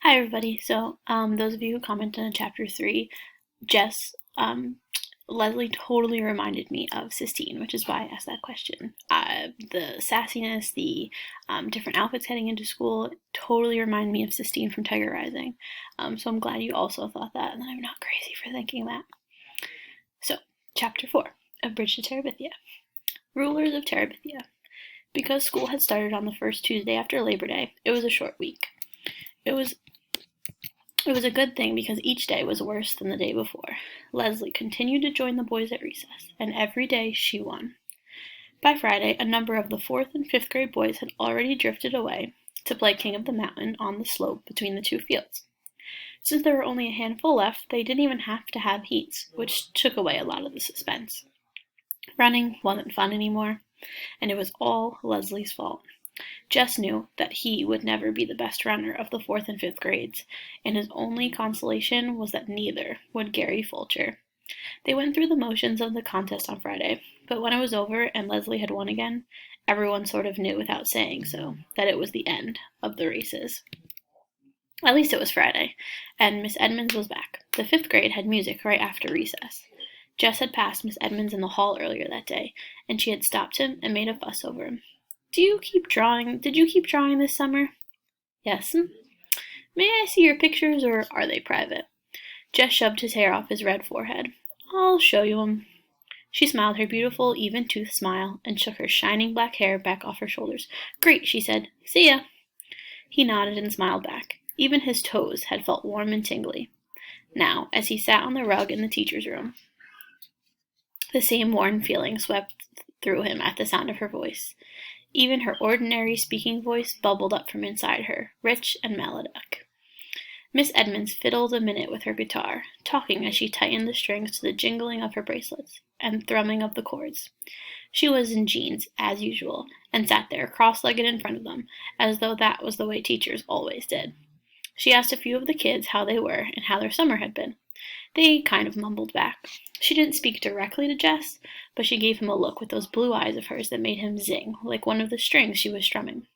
Hi, everybody. So, those of you who commented on Chapter 3, Leslie totally reminded me of Sistine, which is why I asked that question. The sassiness, the different outfits heading into school totally remind me of Sistine from Tiger Rising. So I'm glad you also thought that, and I'm not crazy for thinking that. So, Chapter 4, A Bridge to Terabithia. Rulers of Terabithia. Because school had started on the first Tuesday after Labor Day, it was a short week. It was a good thing because each day was worse than the day before. Leslie continued to join the boys at recess, and every day she won. By Friday, a number of the 4th and 5th grade boys had already drifted away to play King of the Mountain on the slope between the two fields. Since there were only a handful left, they didn't even have to have heats, which took away a lot of the suspense. Running wasn't fun anymore, and it was all Leslie's fault. Jess knew that he would never be the best runner of the 4th and 5th grades, and his only consolation was that neither would Gary Fulcher. They went through the motions of the contest on Friday, but when it was over and Leslie had won again, everyone sort of knew without saying so that it was the end of the races. At least it was Friday, and Miss Edmonds was back. The 5th grade had music right after recess. Jess had passed Miss Edmonds in the hall earlier that day, and she had stopped him and made a fuss over him. Did you keep drawing this summer? Yes. May I see your pictures, or are they private? Jess shoved his hair off his red forehead. I'll show you 'em. She smiled her beautiful, even-toothed smile and shook her shining black hair back off her shoulders. Great, she said. See ya. He nodded and smiled back. Even his toes had felt warm and tingly. Now, as he sat on the rug in the teacher's room, the same worn feeling swept through him at the sound of her voice. Even her ordinary speaking voice bubbled up from inside her, rich and melodic. Miss Edmonds fiddled a minute with her guitar, talking as she tightened the strings to the jingling of her bracelets and thrumming of the chords. She was in jeans, as usual, and sat there cross-legged in front of them, as though that was the way teachers always did. She asked a few of the kids how they were and how their summer had been. They kind of mumbled back. She didn't speak directly to Jess, but she gave him a look with those blue eyes of hers that made him zing, like one of the strings she was strumming.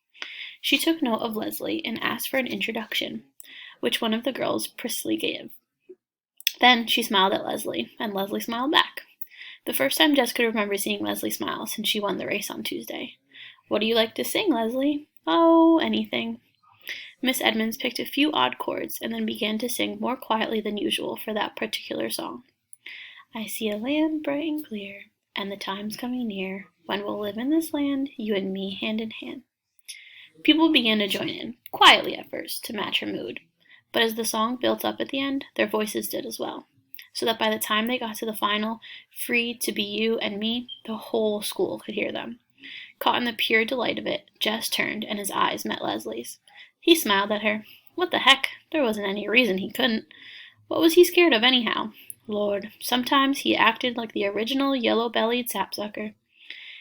She took note of Leslie and asked for an introduction, which one of the girls briskly gave. Then she smiled at Leslie, and Leslie smiled back. The first time Jess could remember seeing Leslie smile since she won the race on Tuesday. What do you like to sing, Leslie? Oh, anything. Miss Edmonds picked a few odd chords and then began to sing more quietly than usual for that particular song. I see a land bright and clear, and the time's coming near, when we'll live in this land, you and me hand in hand. People began to join in, quietly at first, to match her mood, but as the song built up at the end, their voices did as well, so that by the time they got to the final, free to be you and me, the whole school could hear them. Caught in the pure delight of it, Jess turned and his eyes met Leslie's. He smiled at her. What the heck? There wasn't any reason he couldn't. What was he scared of anyhow? Lord, sometimes he acted like the original yellow-bellied sapsucker.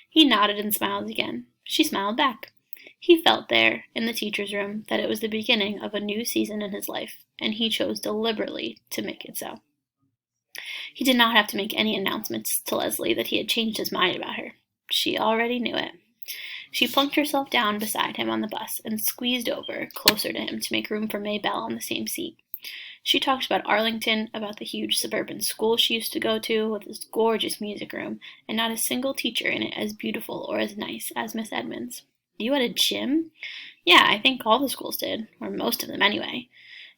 He nodded and smiled again. She smiled back. He felt there, in the teacher's room, that it was the beginning of a new season in his life, and he chose deliberately to make it so. He did not have to make any announcements to Leslie that he had changed his mind about her. She already knew it. She plunked herself down beside him on the bus and squeezed over, closer to him, to make room for Maybelle on the same seat. She talked about Arlington, about the huge suburban school she used to go to, with its gorgeous music room, and not a single teacher in it as beautiful or as nice as Miss Edmonds. You had a gym? Yeah, I think all the schools did, or most of them anyway.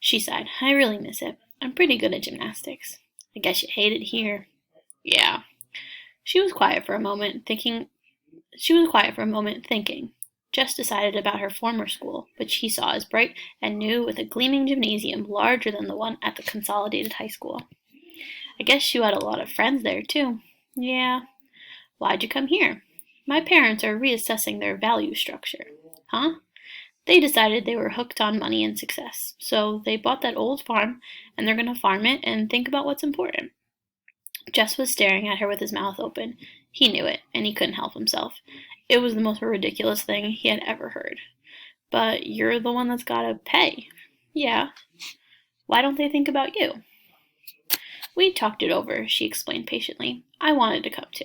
She sighed. I really miss it. I'm pretty good at gymnastics. I guess you hate it here. Yeah. She was quiet for a moment, thinking. Jess decided about her former school, which he saw as bright and new with a gleaming gymnasium larger than the one at the Consolidated High School. I guess you had a lot of friends there, too. Yeah. Why'd you come here? My parents are reassessing their value structure. Huh? They decided they were hooked on money and success, so they bought that old farm, and they're going to farm it and think about what's important. Jess was staring at her with his mouth open. He knew it, and he couldn't help himself. It was the most ridiculous thing he had ever heard. But you're the one that's gotta pay. Yeah. Why don't they think about you? We talked it over, she explained patiently. I wanted to come too.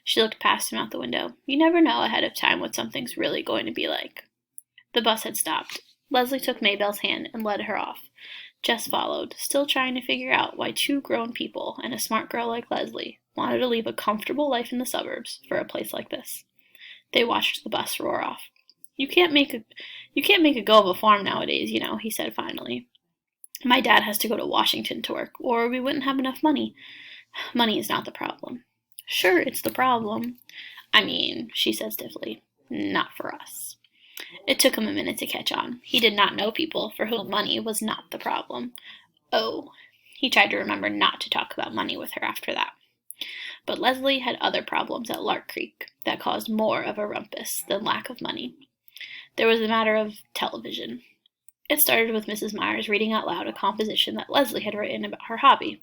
She looked past him out the window. You never know ahead of time what something's really going to be like. The bus had stopped. Leslie took Maybelle's hand and led her off. Jess followed, still trying to figure out why two grown people and a smart girl like Leslie wanted to leave a comfortable life in the suburbs for a place like this. They watched the bus roar off. You can't make a go of a farm nowadays, he said finally. My dad has to go to Washington to work, or we wouldn't have enough money. Money is not the problem. Sure, it's the problem. She said stiffly, not for us. It took him a minute to catch on. He did not know people for whom money was not the problem. Oh, he tried to remember not to talk about money with her after that. But Leslie had other problems at Lark Creek that caused more of a rumpus than lack of money. There was the matter of television. It started with Mrs. Myers reading out loud a composition that Leslie had written about her hobby.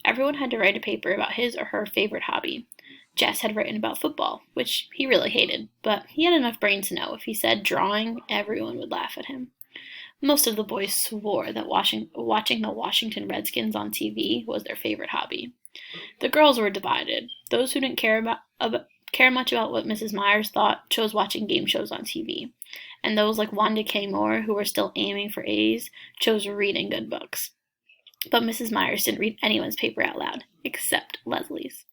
Everyone had to write a paper about his or her favorite hobby. Jess had written about football, which he really hated, but he had enough brains to know if he said drawing, everyone would laugh at him. Most of the boys swore that watching the Washington Redskins on TV was their favorite hobby. The girls were divided. Those who didn't care much about what Mrs. Myers thought chose watching game shows on TV, and those like Wanda K. Moore, who were still aiming for A's, chose reading good books. But Mrs. Myers didn't read anyone's paper out loud, except Leslie's.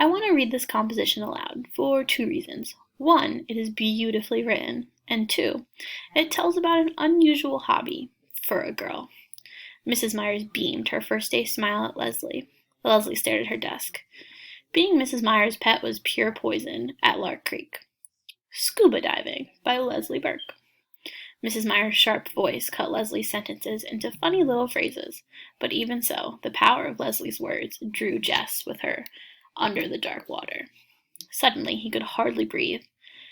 I want to read this composition aloud for two reasons. One, it is beautifully written, and two, it tells about an unusual hobby for a girl. Mrs. Myers beamed her first day smile at Leslie. Leslie stared at her desk. Being Mrs. Myers' pet was pure poison at Lark Creek. Scuba Diving by Leslie Burke. Mrs. Myers' sharp voice cut Leslie's sentences into funny little phrases, but even so, the power of Leslie's words drew Jess with her under the dark water. Suddenly, he could hardly breathe.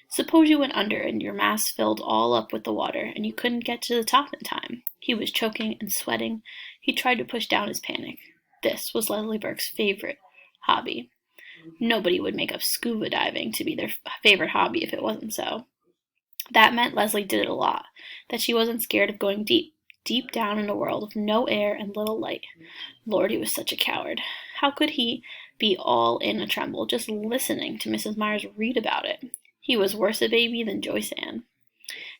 Suppose you went under and your mask filled all up with the water and you couldn't get to the top in time. He was choking and sweating. He tried to push down his panic. This was Leslie Burke's favorite hobby. Nobody would make up scuba diving to be their favorite hobby if it wasn't so. That meant Leslie did it a lot, that she wasn't scared of going deep down in a world of no air and little light. Lord, he was such a coward. How could he be all in a tremble just listening to Mrs. Myers read about it? He was worse a baby than Joyce Ann.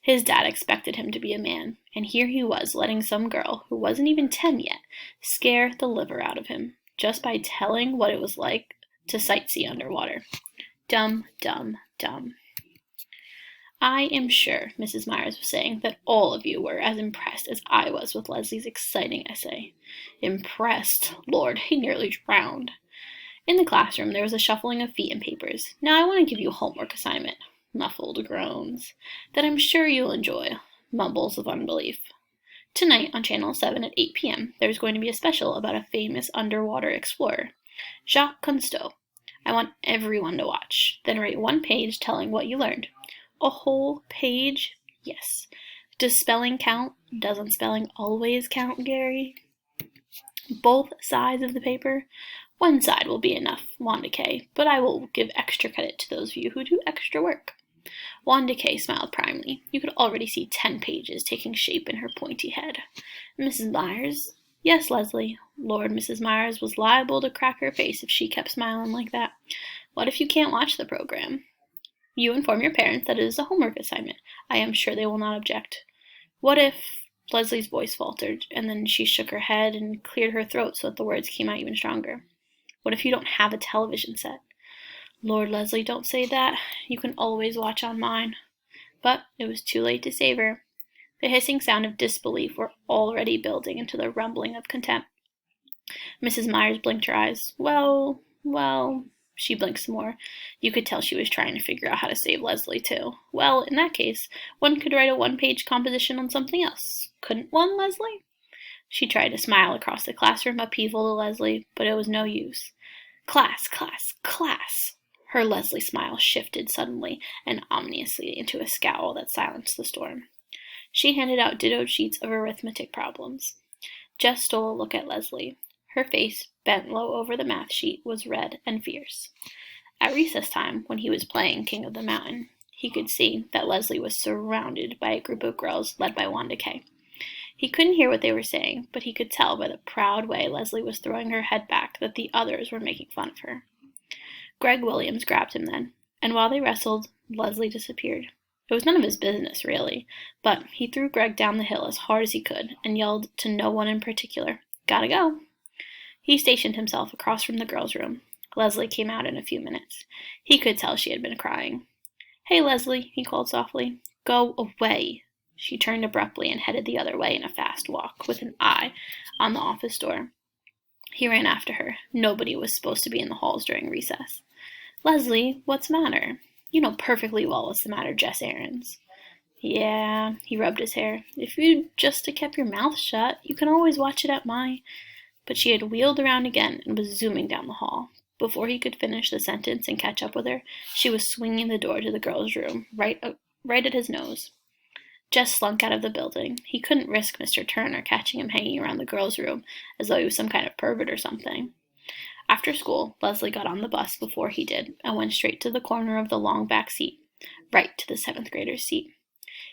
His dad expected him to be a man, and here he was letting some girl, who wasn't even 10 yet, scare the liver out of him, just by telling what it was like to sightsee underwater. Dumb, dumb, dumb. I am sure, Mrs. Myers was saying, that all of you were as impressed as I was with Leslie's exciting essay. Impressed? Lord, he nearly drowned. In the classroom, there was a shuffling of feet and papers. Now I want to give you a homework assignment. Muffled groans. That I'm sure you'll enjoy. Mumbles of unbelief. Tonight on Channel 7 at 8 p.m., there's going to be a special about a famous underwater explorer, Jacques Cousteau. I want everyone to watch. Then write one page telling what you learned. A whole page? Yes. Does spelling count? Doesn't spelling always count, Gary? Both sides of the paper? One side will be enough, Wanda K., but I will give extra credit to those of you who do extra work. Wanda K. smiled primly. You could already see 10 pages taking shape in her pointy head. Mrs. Myers? Yes, Leslie. Lord, Mrs. Myers was liable to crack her face if she kept smiling like that. What if you can't watch the program? You inform your parents that it is a homework assignment. I am sure they will not object. What if... Leslie's voice faltered, and then she shook her head and cleared her throat so that the words came out even stronger. What if you don't have a television set? Lord, Leslie, don't say that. You can always watch on mine. But it was too late to save her. The hissing sound of disbelief were already building into the rumbling of contempt. Mrs. Myers blinked her eyes. Well, she blinked some more. You could tell she was trying to figure out how to save Leslie, too. Well, in that case, one could write a one-page composition on something else. Couldn't one, Leslie? She tried to smile across the classroom upheaval to Leslie, but it was no use. Class, class, class! Her Leslie smile shifted suddenly and ominously into a scowl that silenced the storm. She handed out dittoed sheets of arithmetic problems. Jess stole a look at Leslie. Her face, bent low over the math sheet, was red and fierce. At recess time, when he was playing King of the Mountain, he could see that Leslie was surrounded by a group of girls led by Wanda K. He couldn't hear what they were saying, but he could tell by the proud way Leslie was throwing her head back that the others were making fun of her. Greg Williams grabbed him then, and while they wrestled, Leslie disappeared. It was none of his business, really, but he threw Greg down the hill as hard as he could and yelled to no one in particular, "Gotta go!" He stationed himself across from the girls' room. Leslie came out in a few minutes. He could tell she had been crying. "Hey, Leslie," he called softly. "Go away." She turned abruptly and headed the other way in a fast walk, with an eye on the office door. He ran after her. Nobody was supposed to be in the halls during recess. "Leslie, what's the matter?" "You know perfectly well what's the matter, Jess Aarons." "Yeah," he rubbed his hair. "If you'd just kept your mouth shut, you can always watch it at my—" But she had wheeled around again and was zooming down the hall. Before he could finish the sentence and catch up with her, she was swinging the door to the girls' room, right at his nose. Jess slunk out of the building. He couldn't risk Mr. Turner catching him hanging around the girls' room as though he was some kind of pervert or something. After school, Leslie got on the bus before he did and went straight to the corner of the long back seat, right to the 7th grader's seat.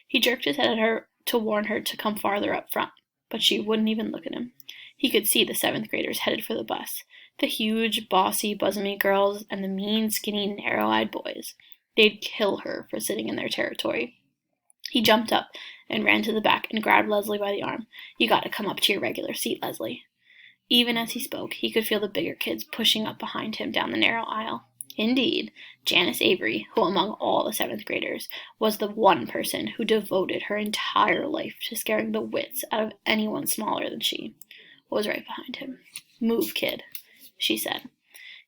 He jerked his head at her to warn her to come farther up front, but she wouldn't even look at him. He could see the 7th graders headed for the bus, the huge, bossy, bosomy girls and the mean, skinny, narrow-eyed boys. They'd kill her for sitting in their territory. He jumped up and ran to the back and grabbed Leslie by the arm. "You got to come up to your regular seat, Leslie." Even as he spoke, he could feel the bigger kids pushing up behind him down the narrow aisle. Indeed, Janice Avery, who among all the 7th graders was the one person who devoted her entire life to scaring the wits out of anyone smaller than she, was right behind him. "Move, kid," she said.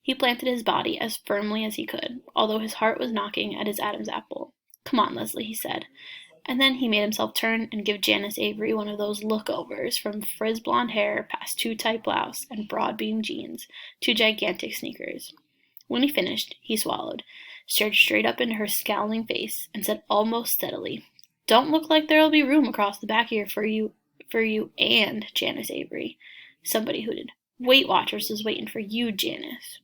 He planted his body as firmly as he could, although his heart was knocking at his Adam's apple. "Come on, Leslie," he said. And then he made himself turn and give Janice Avery one of those lookovers, from frizz blonde hair past too tight blouse and broad-beam jeans to gigantic sneakers. When he finished, he swallowed, stared straight up into her scowling face, and said almost steadily, "Don't look like there'll be room across the back here for you and Janice Avery." Somebody hooted. "Weight Watchers is waiting for you, Janice."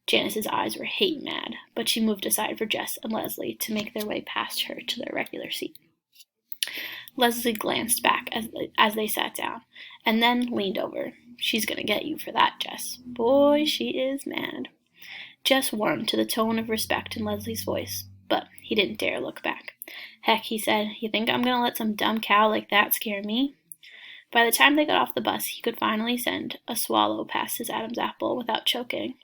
Janice's eyes were hate-mad, but she moved aside for Jess and Leslie to make their way past her to their regular seat. Leslie glanced back as they sat down, and then leaned over. "She's gonna get you for that, Jess. Boy, she is mad." Jess warmed to the tone of respect in Leslie's voice, but he didn't dare look back. "Heck," he said, "you think I'm gonna let some dumb cow like that scare me?" By the time they got off the bus, he could finally send a swallow past his Adam's apple without choking.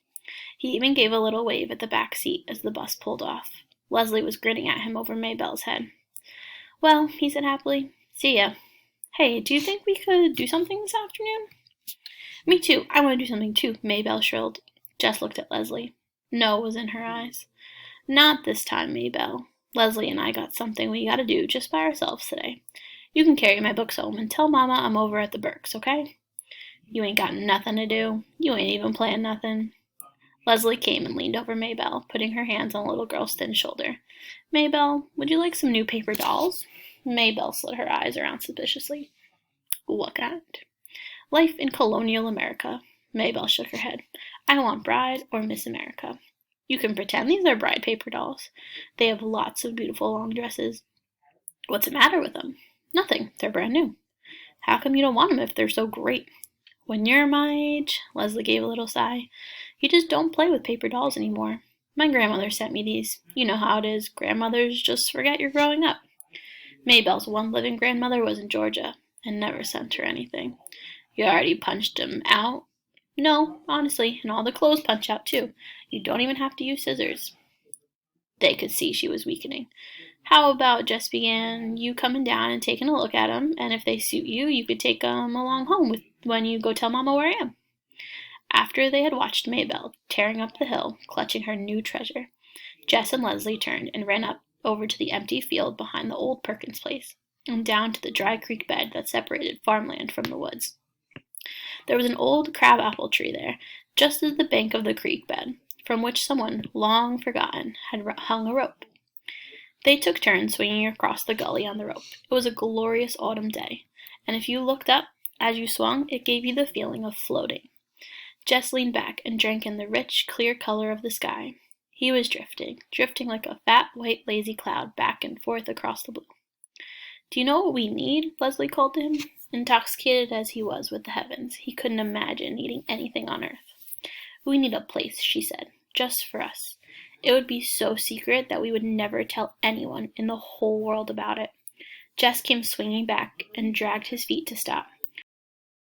He even gave a little wave at the back seat as the bus pulled off. Leslie was grinning at him over Maybelle's head. "Well," he said happily, "see ya. Hey, do you think we could do something this afternoon?" "Me too. I want to do something too," Maybelle shrilled. Jess looked at Leslie. No was in her eyes. "Not this time, Maybelle. Leslie and I got something we gotta do just by ourselves today. You can carry my books home and tell Mama I'm over at the Burks, okay?" "You ain't got nothing to do. You ain't even playing nothing." Leslie came and leaned over Maybelle, putting her hands on the little girl's thin shoulder. "Maybelle, would you like some new paper dolls?" Maybelle slid her eyes around suspiciously. "What kind?" "Life in colonial America." Maybelle shook her head. "I want Bride or Miss America." "You can pretend these are Bride paper dolls. They have lots of beautiful long dresses." "What's the matter with them?" "Nothing. They're brand new." "How come you don't want them if they're so great?" "When you're my age," Leslie gave a little sigh, "you just don't play with paper dolls anymore. My grandmother sent me these. You know how it is. Grandmothers just forget you're growing up." Maybelle's one living grandmother was in Georgia and never sent her anything. "You already punched 'em out?" "No, honestly, and all the clothes punch out too. You don't even have to use scissors." They could see she was weakening. "How about," Jess began, "you coming down and taking a look at 'em, and if they suit you, you could take 'em along home when you go tell Mama where I am." After they had watched Maybelle tearing up the hill, clutching her new treasure, Jess and Leslie turned and ran up over to the empty field behind the old Perkins place, and down to the dry creek bed that separated farmland from the woods. There was an old crab-apple tree there, just at the bank of the creek bed, from which someone, long forgotten, had hung a rope. They took turns swinging across the gully on the rope. It was a glorious autumn day, and if you looked up as you swung, it gave you the feeling of floating. Jess leaned back and drank in the rich, clear color of the sky. He was drifting like a fat, white, lazy cloud back and forth across the blue. "Do you know what we need?" Leslie called to him. Intoxicated as he was with the heavens, he couldn't imagine needing anything on earth. "We need a place," she said, "just for us. It would be so secret that we would never tell anyone in the whole world about it. Jess came swinging back and dragged his feet to stop.